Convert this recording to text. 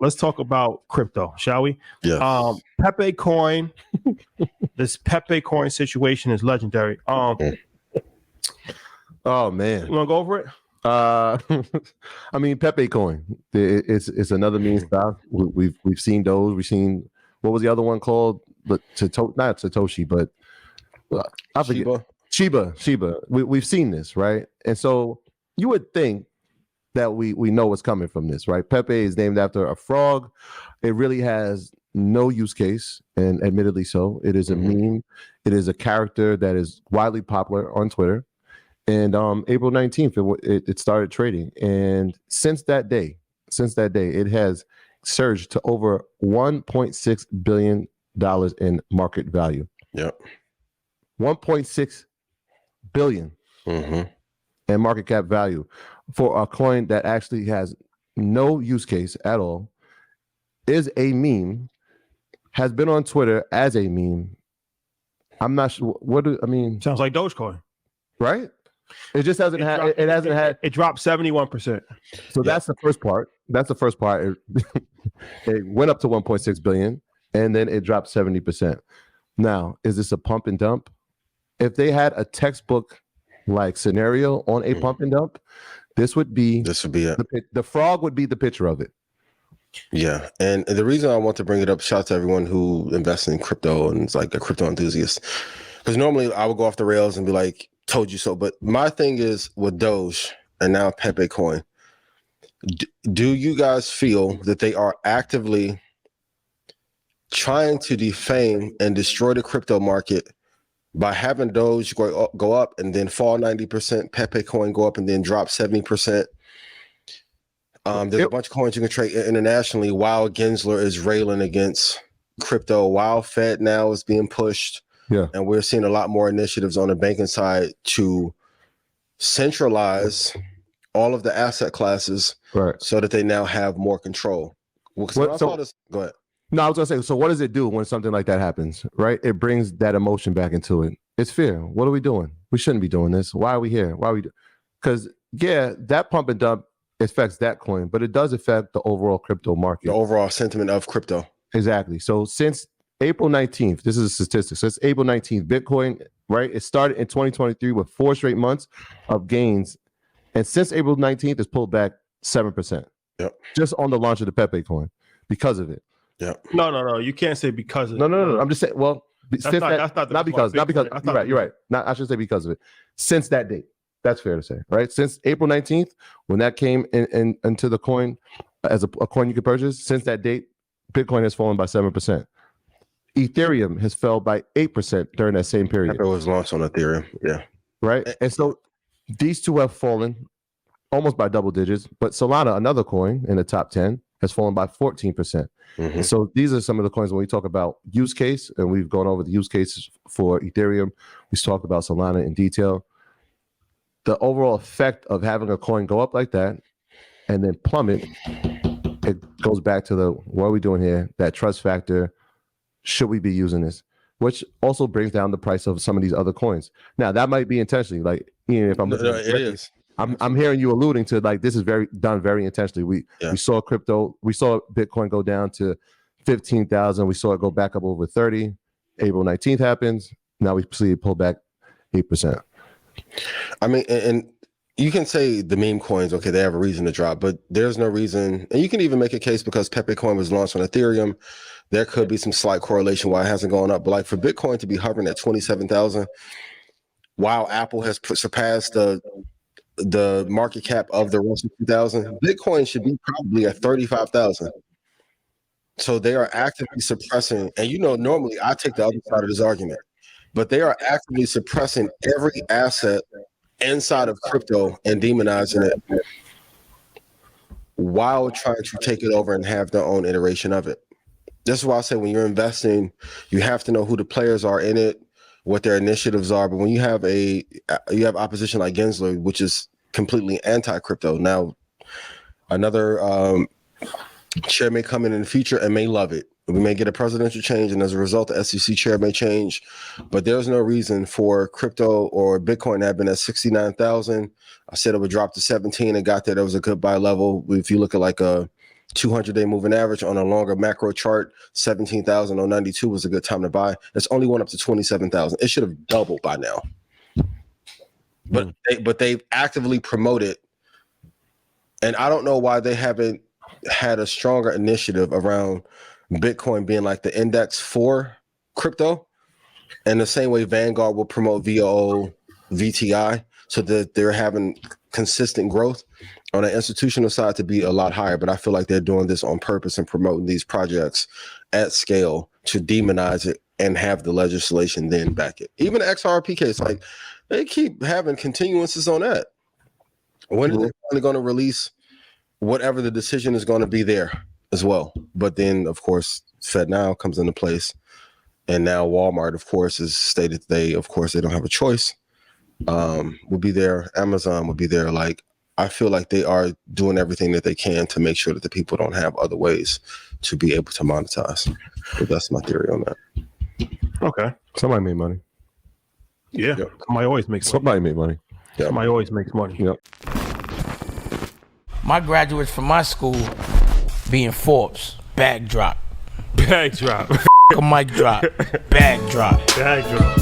let's talk about crypto, shall we? Yeah. Pepecoin. This Pepecoin situation is legendary. Oh man, You want to go over it? I mean, Pepecoin. It's another meme stock. We've seen those. We've seen, what was the other one called? But not Satoshi, but I forget. Shiba. We've seen this, right? And so you would think that we know what's coming from this, right? Pepe is named after a frog. It really has no use case, and admittedly so. It is a meme. It is a character that is widely popular on Twitter. And April 19th, it started trading. And since that day, it has surged to over $1.6 billion in market value. Yep. 1.6 billion in market cap value for a coin that actually has no use case at all, is a meme, has been on Twitter as a meme. I'm not sure. Sounds like Dogecoin, right? It just hasn't had. It hasn't had. It dropped 71%. So that's the first part. It went up to 1.6 billion, and then it dropped 70%. Now, is this a pump and dump? If they had a textbook like scenario on a pump and dump, this would be it. The frog would be the picture of it. Yeah, and the reason I want to bring it up, shout out to everyone who invests in crypto and is like a crypto enthusiast, because normally I would go off the rails and be like, told you so. But my thing is with Doge and now Pepecoin, do you guys feel that they are actively trying to defame and destroy the crypto market by having Doge go up and then fall 90%, Pepecoin go up and then drop 70%? There's a bunch of coins you can trade internationally while Gensler is railing against crypto, while Fed now is being pushed. Yeah. And we're seeing a lot more initiatives on the banking side to centralize all of the asset classes, right, so that they now have more control. Go ahead. No, I was gonna say, so what does it do when something like that happens, right? It brings that emotion back into it. It's fear. What are we doing? We shouldn't be doing this. Why are we here? Because that pump and dump affects that coin, but it does affect the overall crypto market. The overall sentiment of crypto. Exactly. So since April 19th, this is a statistic. Since April 19th, Bitcoin, right? It started in 2023 with 4 straight months of gains. And since April 19th, it's pulled back 7%. Yep. Just on the launch of the Pepecoin because of it. Yeah. No. You can't say because of it. No. I'm just saying, well, not because. You're right. I should say because of it. Since that date. That's fair to say, right? Since April 19th, when that came into the coin as a coin you could purchase, since that date, Bitcoin has fallen by 7%. Ethereum has fell by 8% during that same period. It was launched on Ethereum, yeah. Right? And so these two have fallen almost by double digits, but Solana, another coin in the top 10, has fallen by 14%. So these are some of the coins when we talk about use case, and we've gone over the use cases for Ethereum. We talked about Solana in detail. The overall effect of having a coin go up like that and then plummet, it goes back to what are we doing here? That trust factor. Should we be using this? Which also brings down the price of some of these other coins. Now that might be intentionally, like, if I'm it is. I'm hearing you alluding to, like, this is done very intentionally. We saw Bitcoin go down to 15,000. We saw it go back up over 30. April 19th happens. Now we see it pull back 8%. I mean, and you can say the meme coins, okay, they have a reason to drop, but there's no reason. And you can even make a case because Pepecoin was launched on Ethereum. There could be some slight correlation why it hasn't gone up. But like for Bitcoin to be hovering at 27,000, while Apple has surpassed the market cap of the Russell 2000, Bitcoin should be probably at 35,000. So they are actively suppressing. And normally I take the other side of this argument, but they are actively suppressing every asset inside of crypto and demonizing it while trying to take it over and have their own iteration of it. This is why I say when you're investing, you have to know who the players are in it, what their initiatives are. But when you have opposition like Gensler, which is completely anti-crypto. Now, another chair may come in the future and may love it. We may get a presidential change, and as a result, the SEC chair may change. But there's no reason for crypto or Bitcoin to have been at 69,000. I said it would drop to 17 and got there. That was a good buy level. If you look at like a 200-day moving average on a longer macro chart. 17,092 was a good time to buy. It's only went up to 27,000. It should have doubled by now. But they actively promote it, and I don't know why they haven't had a stronger initiative around Bitcoin being like the index for crypto, and the same way Vanguard will promote VOO, VTI, so that they're having consistent growth on the institutional side to be a lot higher. But I feel like they're doing this on purpose and promoting these projects at scale to demonize it and have the legislation then back it. Even the XRP case, like they keep having continuances on that. When are they finally going to release whatever the decision is going to be there as well? But then, of course, FedNow comes into place. And now Walmart, of course, has stated they don't have a choice. Will be there. Amazon will be there. Like, I feel like they are doing everything that they can to make sure that the people don't have other ways to be able to monetize. But that's my theory on that. Okay. Somebody made money. Yeah. Yep. Somebody always makes money. Somebody made money. Yep. Somebody always makes money. Yep. My graduates from my school being Forbes, bag drop. Bag drop. A mic drop, bag drop. Bag drop.